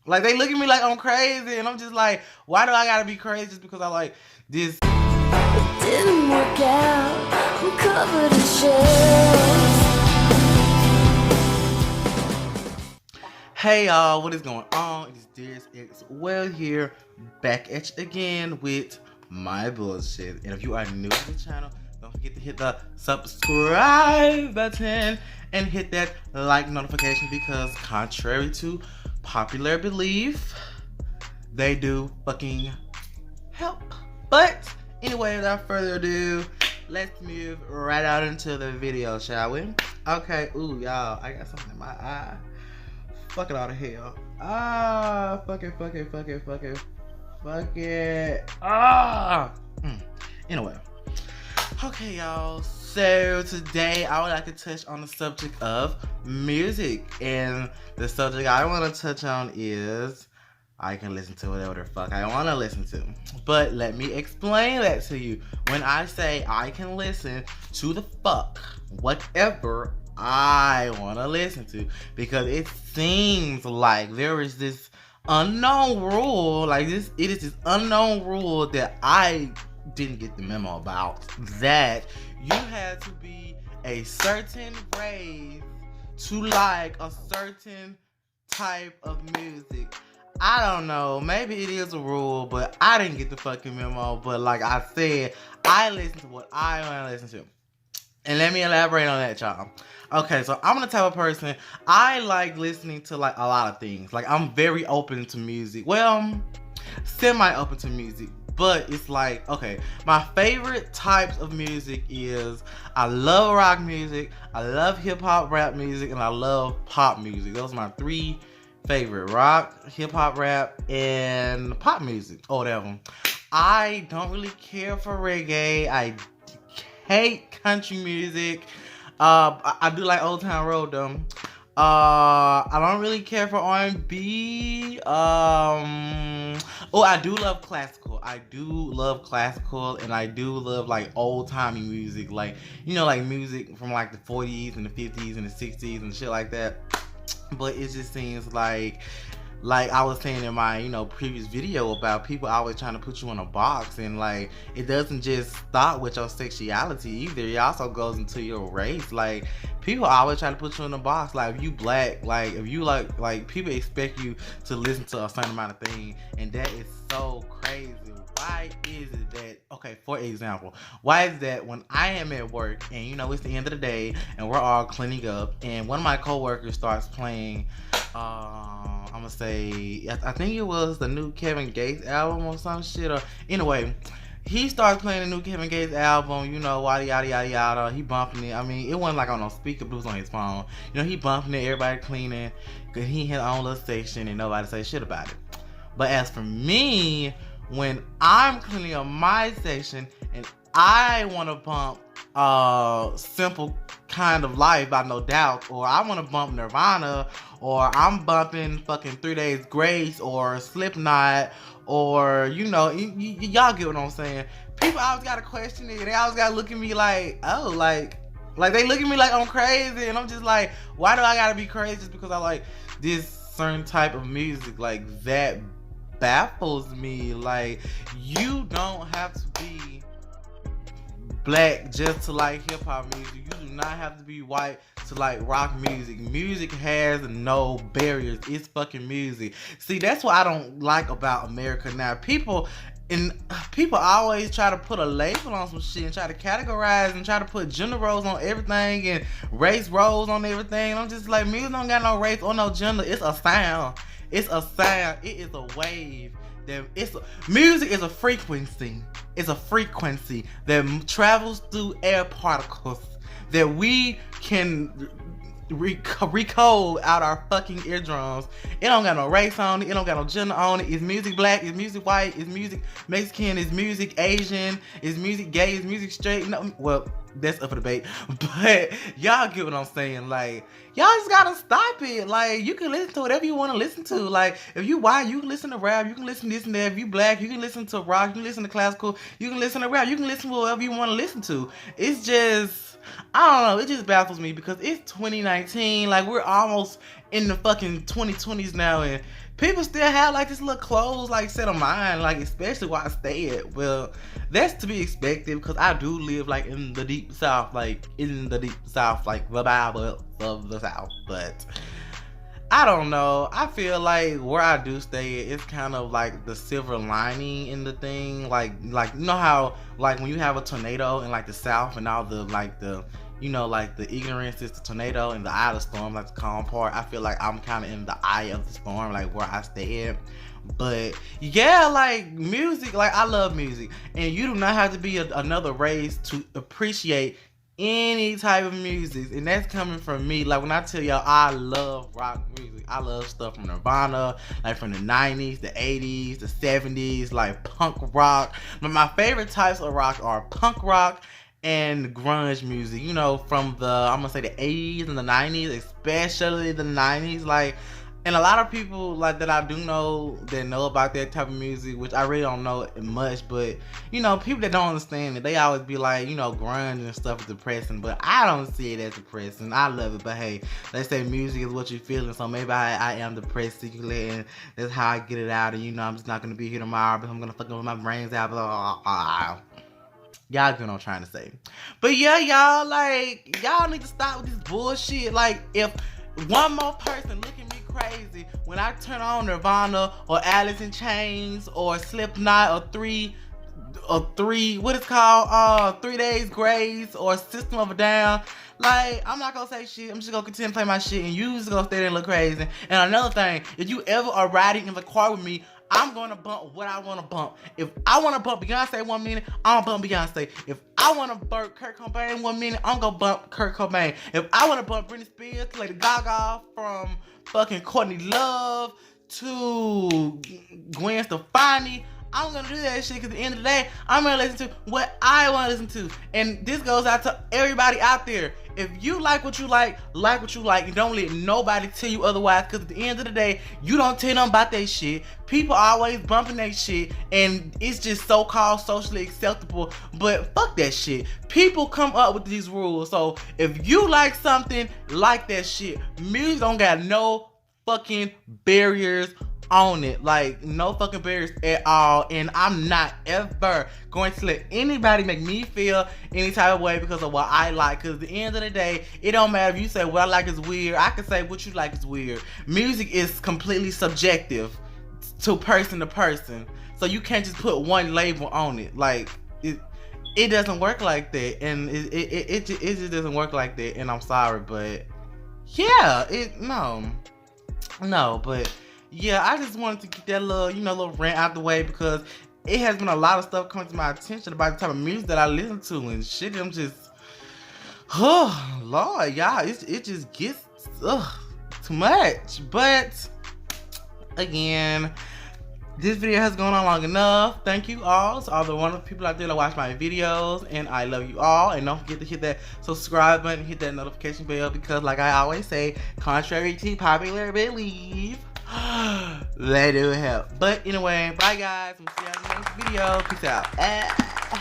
Like, they look at me like I'm crazy, and I'm just like, why do I gotta be crazy just because I like this? It didn't work out. I'm covered in shells. Hey y'all, what is going on? It is Darius X Well here, back at you again with my bullshit. And if you are new to the channel, don't forget to hit the subscribe button and hit that like notification because contrary to popular belief, they do fucking help. But anyway, without further ado, let's move right out into the video, shall we? Okay, ooh, y'all, I got something in my eye. Fuck it all to hell. Fuck it. Anyway. Okay, y'all. So today I would like to touch on the subject of music. And the subject I want to touch on is I can listen to whatever the fuck I want to listen to. But let me explain that to you. When I say I can listen to the fuck whatever I want to listen to, because it seems like there is this unknown rule, it is this unknown rule that I didn't get the memo about, that you had to be a certain race to like a certain type of music. I don't know, maybe it is a rule, but I didn't get the fucking memo. But like I said, I listen to what I want to listen to. And let me elaborate on that, y'all. Okay, so I'm the type of person, I like listening to like a lot of things. Like, I'm very open to music. Well, semi-open to music. But it's like, okay, my favorite types of music is, I love rock music, I love hip-hop rap music, and I love pop music. Those are my three favorite: rock, hip-hop rap, and pop music, or whatever. I don't really care for reggae. I hate country music. I do like Old Town Road though. I don't really care for R&B. Oh, I do love classical. I do love classical, and I do love like old timey music, like, you know, like music from like the 40s and the 50s and the 60s and shit like that. But it just seems like I was saying in my, previous video about people always trying to put you in a box, and like, it doesn't just stop with your sexuality either. It also goes into your race. Like, people always try to put you in a box. Like, if you black, like, if you like people expect you to listen to a certain amount of thing, and that is so crazy. Why is it that, okay, for example, why is that when I am at work and, it's the end of the day and we're all cleaning up, and one of my coworkers starts playing, I'm gonna say, I think it was the new Kevin Gates album or some shit, or anyway, he starts playing the new Kevin Gates album, yada yada yada yada. He bumping it. I mean, it wasn't like on no speaker, but it was on his phone. He bumping it, everybody cleaning, cause he had his own little section and nobody say shit about it. But as for me, when I'm cleaning up my section and I want to bump Simple Kind of Life by No Doubt, or I want to bump Nirvana, or I'm bumping fucking 3 Days Grace or Slipknot, or y'all get what I'm saying. People always gotta question it. They always gotta look at me like, oh, like they look at me like I'm crazy, and I'm just like, why do I gotta be crazy just because I like this certain type of music? Like, that baffles me. Like, you don't have to be black just to like hip-hop music. You do not have to be white to like rock music. Music has no barriers. It's fucking music. See, that's what I don't like about America now. People always try to put a label on some shit and try to categorize and try to put gender roles on everything and race roles on everything. I'm just like, music don't got no race or no gender. It's a sound. It's a sound. It is a wave. Music is a frequency. It's a frequency that travels through air particles that we can recode out our fucking eardrums. It don't got no race on it. It don't got no gender on it. Is music black? Is music white? Is music Mexican? Is music Asian? Is music gay? Is music straight? No, well, that's up for debate. But y'all get what I'm saying. Like, y'all just gotta stop it. Like, you can listen to whatever you want to listen to. Like, if you white, you can listen to rap. You can listen to this and that. If you black, you can listen to rock. You can listen to classical. You can listen to rap. You can listen to whatever you want to listen to. It's just, I don't know. It just baffles me because it's 2019. Like, we're almost in the fucking 2020s now, and people still have like this little clothes like set of mine, like especially where I stay at. Well, that's to be expected because I do live like in the deep south, like the Bible of the South. But I don't know. I feel like where I do stay, it's kind of like the silver lining in the thing. Like you know how like when you have a tornado in like the South and all the like the ignorance is the tornado and the eye of the storm, like the calm part. I feel like I'm kind of in the eye of the storm, like where I stay at. But yeah, like music, like I love music, and you do not have to be another race to appreciate any type of music, and that's coming from me. Like when I tell y'all I love rock music, I love stuff from Nirvana, like from the 90s, the 80s, the 70s, like punk rock. But my favorite types of rock are punk rock and grunge music, you know, from the, I'm gonna say the 80s and the 90s, especially the 90s, like, and a lot of people like that I do know that know about that type of music, which I really don't know much, but you know, people that don't understand it, they always be like, you know, grunge and stuff is depressing, but I don't see it as depressing. I love it, but hey, they say music is what you're feeling, so maybe I am depressed secretly, and that's how I get it out, and you know, I'm just not gonna be here tomorrow, but I'm gonna fucking with my brains out, blah, blah, blah. Y'all get what I'm trying to say. But yeah, y'all, like, y'all need to stop with this bullshit. Like, if one more person look at me crazy when I turn on Nirvana or Alice in Chains or Slipknot or three, what it's called, 3 Days Grace or System of a Down, like, I'm not gonna say shit. I'm just gonna continue to play my shit, and you just gonna stay there and look crazy. And another thing, if you ever are riding in the car with me, I'm gonna bump what I wanna bump. If I wanna bump Beyonce 1 minute, I'm gonna bump Beyonce. If I wanna bump Kurt Cobain 1 minute, I'm gonna bump Kurt Cobain. If I wanna bump Britney Spears to Lady Gaga, from fucking Courtney Love to Gwen Stefani, I'm gonna do that shit, because at the end of the day, I'm gonna listen to what I wanna listen to. And this goes out to everybody out there. If you like what you like what you like, and don't let nobody tell you otherwise, because at the end of the day, you don't tell them about that shit. People are always bumping that shit, and it's just so-called socially acceptable, but fuck that shit. People come up with these rules, so if you like something, like that shit. Music don't got no fucking barriers on it, like no fucking barriers at all, and I'm not ever going to let anybody make me feel any type of way because of what I like, because at the end of the day, it don't matter if you say what I like is weird. I can say what you like is weird. Music is completely subjective to person, so you can't just put one label on it. Like it doesn't work like that, and it just doesn't work like that, and I'm sorry, but yeah, but yeah, I just wanted to get that little rant out the way, because it has been a lot of stuff coming to my attention about the type of music that I listen to, and shit, I'm just, oh Lord, y'all, it just gets too much. But again, this video has gone on long enough. Thank you all to all the wonderful people out there that watch my videos, and I love you all. And don't forget to hit that subscribe button, hit that notification bell, because like I always say, contrary to popular belief, they do help. But anyway, bye guys. We'll see you in the next video. Peace out.